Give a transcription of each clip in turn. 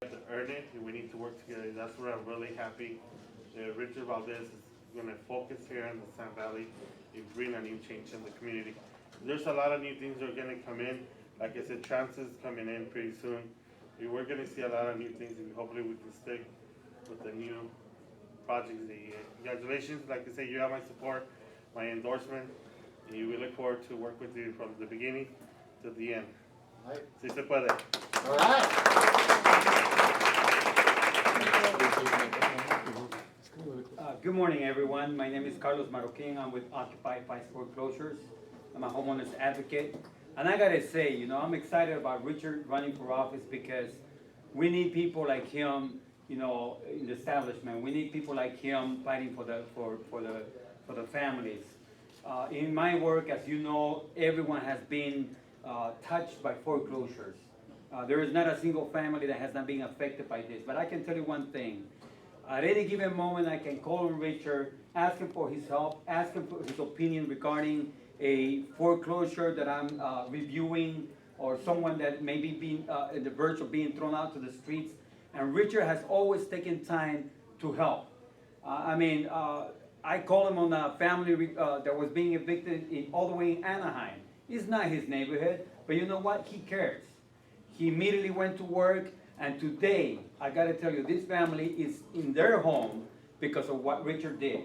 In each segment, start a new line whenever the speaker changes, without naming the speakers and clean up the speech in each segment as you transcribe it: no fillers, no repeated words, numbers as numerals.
To earn it, and we need to work together. That's where I'm really happy. Richard Valdez is going to focus here in the San Valley and bring a new change in the community. There's a lot of new things that are going to come in. Like I said, transit's coming in pretty soon. We're going to see a lot of new things, and hopefully we can stick with the new projects. Congratulations. Like I say, you have my support, my endorsement, and we look forward to work with you from the beginning to the end.
All right.
Si se puede.
All right.
Good morning, everyone. My name is Carlos Marroquin. I'm with Occupy Fight Foreclosures. I'm a homeowners advocate. And I gotta say, I'm excited about Richard running for office because we need people like him, in the establishment. We need people like him fighting for the families. In my work, as you know, everyone has been touched by foreclosures. There is not a single family that has not been affected by this. But I can tell you one thing. At any given moment, I can call on Richard, ask him for his help, ask him for his opinion regarding a foreclosure that I'm reviewing, or someone that may be being in the verge of being thrown out to the streets. And Richard has always taken time to help. I called him on a family that was being evicted all the way in Anaheim. It's not his neighborhood, but you know what? He cares. He immediately went to work, and today, I gotta tell you, this family is in their home because of what Richard did.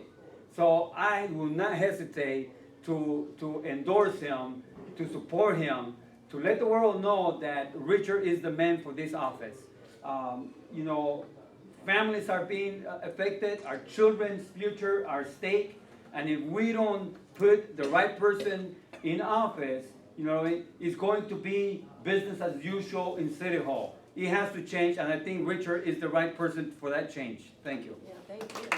So I will not hesitate to endorse him, to support him, to let the world know that Richard is the man for this office. Families are being affected, our children's future are at stake, and if we don't put the right person in office, it's going to be business as usual in City Hall. It has to change, and I think Richard is the right person for that change. Thank you.
Yeah, thank you.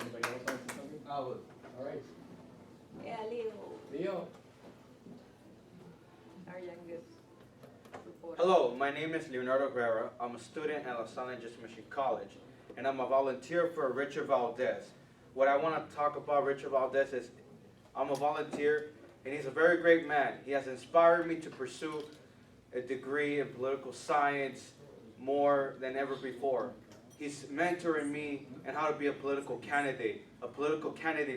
Anybody else like to say something? I would. All right.
Yeah, Leo,
Leo.
our youngest supporter.
Hello, my name is Leonardo Guerra. I'm a student at Los Angeles Mission College, and I'm a volunteer for Richard Valdez. What I want to talk about Richard Valdez is I'm a volunteer, and he's a very great man. He has inspired me to pursue a degree in political science more than ever before. He's mentoring me in how to be a political candidate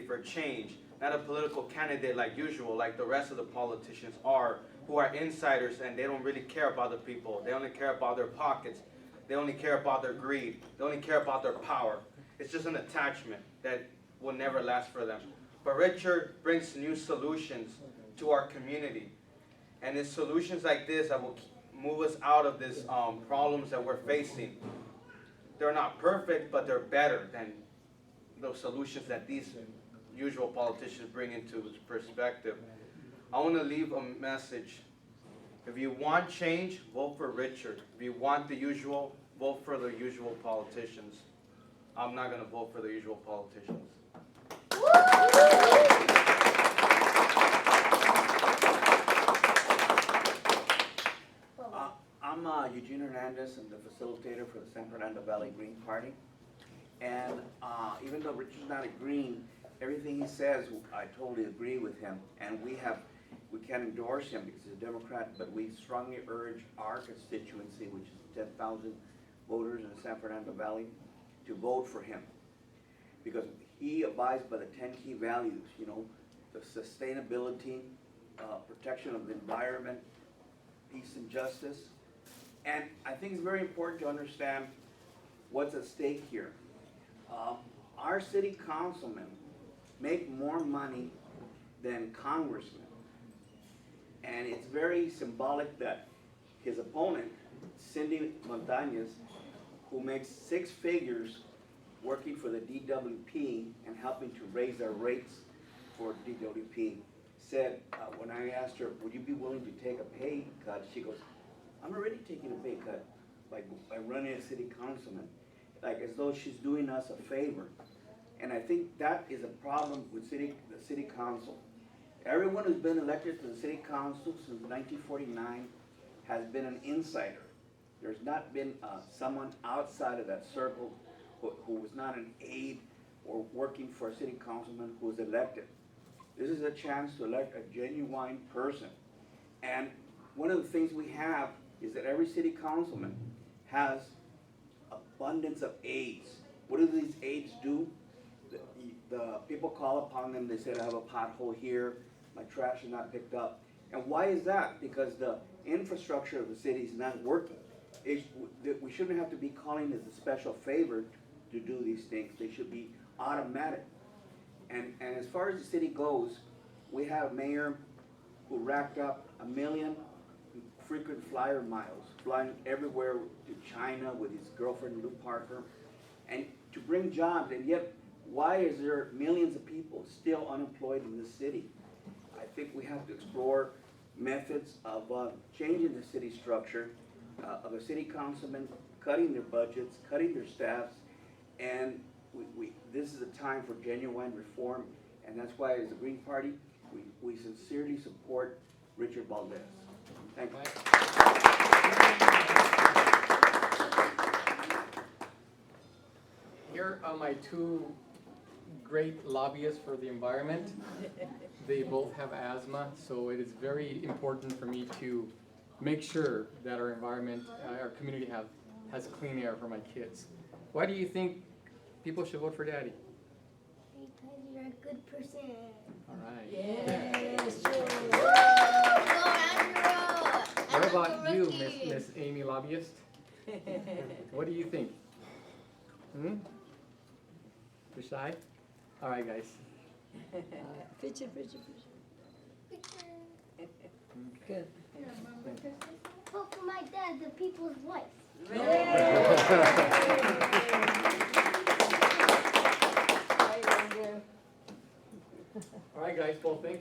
for change, not a political candidate like usual, like the rest of the politicians are, who are insiders and they don't really care about the people. They only care about their pockets. They only care about their greed. They only care about their power. It's just an attachment that will never last for them. But Richard brings new solutions to our community. And it's solutions like this that will move us out of these problems that we're facing. They're not perfect, but they're better than those solutions that these usual politicians bring into perspective. I want to leave a message. If you want change, vote for Richard. If you want the usual, vote for the usual politicians. I'm not going to vote for the usual politicians.
I'm Eugene Hernandez. I'm the facilitator for the San Fernando Valley Green Party. And even though Richard's not a Green, everything he says, I totally agree with him. And we can't endorse him because he's a Democrat, but we strongly urge our constituency, which is 10,000 voters in the San Fernando Valley, to vote for him. Because he abides by the 10 key values, the sustainability, protection of the environment, peace and justice. And I think it's very important to understand what's at stake here. Our city councilmen make more money than congressmen. And it's very symbolic that his opponent, Cindy Montañez, who makes 6 figures working for the DWP and helping to raise our rates for DWP, said, when I asked her, would you be willing to take a pay cut? She goes, I'm already taking a pay cut by running a city councilman, like as though she's doing us a favor. And I think that is a problem with the city council. Everyone who's been elected to the city council since 1949 has been an insider. There's not been someone outside of that circle who was not an aide or working for a city councilman who was elected. This is a chance to elect a genuine person. And one of the things we have is that every city councilman has abundance of aides. What do these aides do? The people call upon them, they say, I have a pothole here, my trash is not picked up. And why is that? Because the infrastructure of the city is not working. We shouldn't have to be calling as a special favor to do these things. They should be automatic. And as far as the city goes, we have a mayor who racked up 1 million frequent flyer miles, flying everywhere to China with his girlfriend Lou Parker, and to bring jobs. And yet, why is there millions of people still unemployed in this city? I think we have to explore methods of changing the city structure, of a city councilman cutting their budgets, cutting their staffs, and this is a time for genuine reform, and that's why as the Green Party, we sincerely support Richard Valdez. Thank you.
Here are my two great lobbyists for the environment. They both have asthma, so it is very important for me to make sure that our environment, our community has clean air for my kids. Why do you think people should vote for Daddy?
Because you're a good person.
All right.
Yes,
Go Andrew!
What about you, Miss Amy Lobbyist? What do you think? You're shy? All right, guys.
Picture. Good.
Vote for my dad, the people's voice.
All right, guys. Well, thank